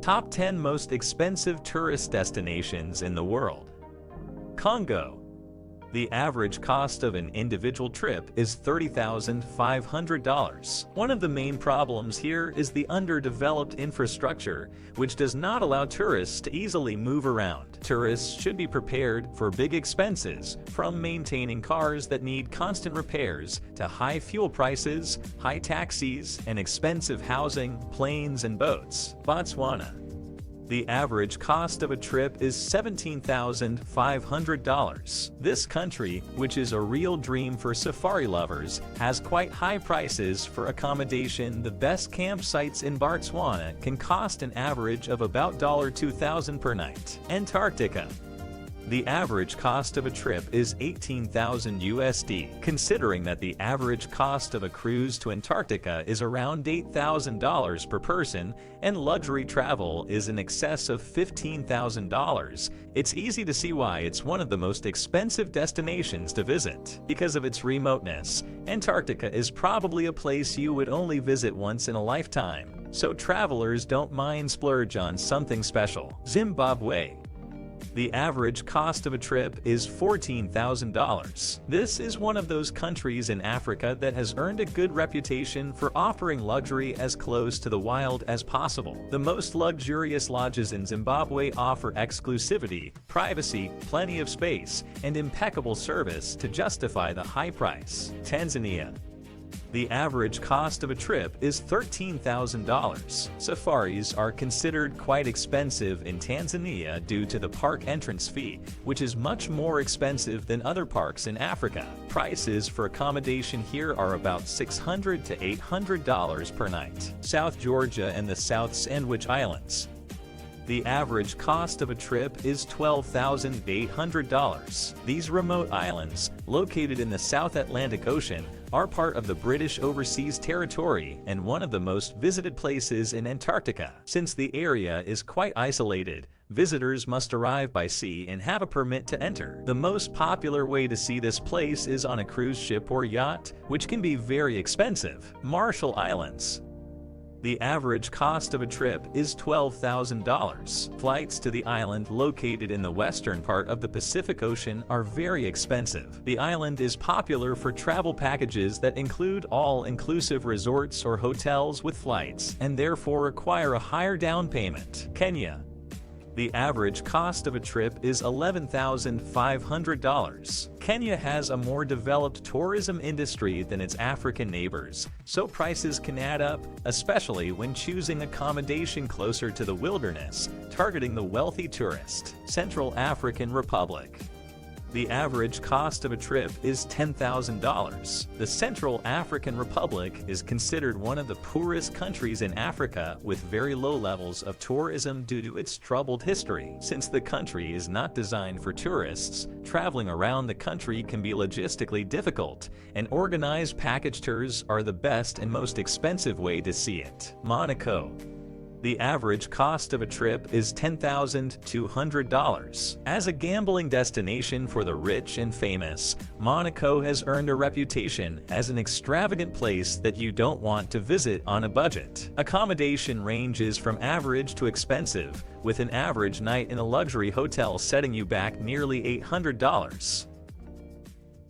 Top 10 Most Expensive Tourist Destinations in the World. Congo. The average cost of an individual trip is $30,500. One of the main problems here is the underdeveloped infrastructure, which does not allow tourists to easily move around. Tourists should be prepared for big expenses, from maintaining cars that need constant repairs to high fuel prices, high taxis, and expensive housing, planes, and boats. Botswana. The average cost of a trip is $17,500. This country, which is a real dream for safari lovers, has quite high prices for accommodation. The best campsites in Botswana can cost an average of about $2,000 per night. Antarctica. The average cost of a trip is $18,000 USD, considering that the average cost of a cruise to Antarctica is around $8,000 per person and luxury travel is in excess of $15,000. It's easy to see why it's one of the most expensive destinations to visit. Because of its remoteness, Antarctica is probably a place you would only visit once in a lifetime, so travelers don't mind splurge on something special. Zimbabwe. The average cost of a trip is $14,000. This is one of those countries in Africa that has earned a good reputation for offering luxury as close to the wild as possible. The most luxurious lodges in Zimbabwe offer exclusivity, privacy, plenty of space, and impeccable service to justify the high price. Tanzania. The average cost of a trip is $13,000. Safaris are considered quite expensive in Tanzania due to the park entrance fee, which is much more expensive than other parks in Africa. Prices for accommodation here are about $600 to $800 per night. South Georgia and the South Sandwich Islands. The average cost of a trip is $12,800. These remote islands, located in the South Atlantic Ocean, are part of the British Overseas Territory and one of the most visited places in Antarctica. Since the area is quite isolated, visitors must arrive by sea and have a permit to enter. The most popular way to see this place is on a cruise ship or yacht, which can be very expensive. Marshall Islands. The average cost of a trip is $12,000. Flights to the island located in the western part of the Pacific Ocean are very expensive. The island is popular for travel packages that include all-inclusive resorts or hotels with flights, and therefore require a higher down payment. Kenya. The average cost of a trip is $11,500. Kenya has a more developed tourism industry than its African neighbors, so prices can add up, especially when choosing accommodation closer to the wilderness, targeting the wealthy tourist. Central African Republic. The average cost of a trip is $10,000. The Central African Republic is considered one of the poorest countries in Africa with very low levels of tourism due to its troubled history. Since the country is not designed for tourists, traveling around the country can be logistically difficult, and organized package tours are the best and most expensive way to see it. Monaco. The average cost of a trip is $10,200. As a gambling destination for the rich and famous, Monaco has earned a reputation as an extravagant place that you don't want to visit on a budget. Accommodation ranges from average to expensive, with an average night in a luxury hotel setting you back nearly $800.